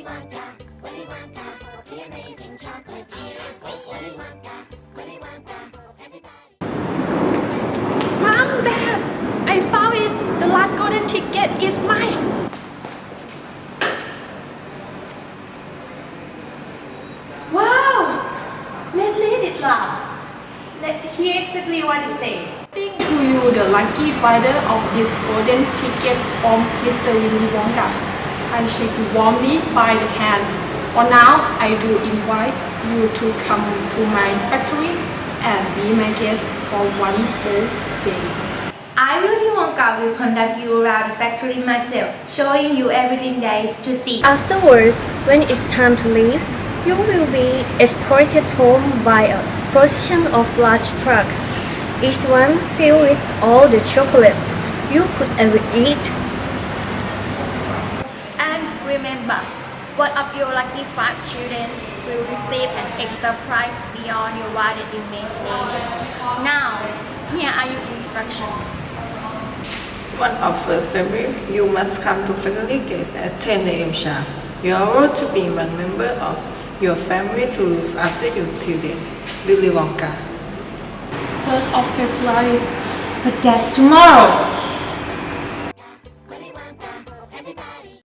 Willy Wonka, Willy Wonka, the amazing chocolatier. Willy Wonka, Willy Wonka, everybody. Mom, Dad, I found it. The last golden ticket is mine. Wow! Let's read it loud. Let's hear exactly what it says. Thank to you, the lucky finder of this golden ticket from Mr. Willy Wonka. I shake you warmly by the hand. For now, I do invite you to come to my factory and be my guest for one whole day. I, Willy Wonka, will conduct you around the factory myself, showing you everything there is to see. Afterward, when it's time to leave, you will be escorted home by a procession of large trucks, each one filled with all the chocolate you could ever eat. And remember, one of your lucky 5 children will receive an extra prize beyond your wildest imagination. Now, here are your instructions. One of first February, you must come to factory gates at 10 a.m. sharp. You are to be one member of your family to look after you till then. Willy Wonka. 1st of February. But that's tomorrow.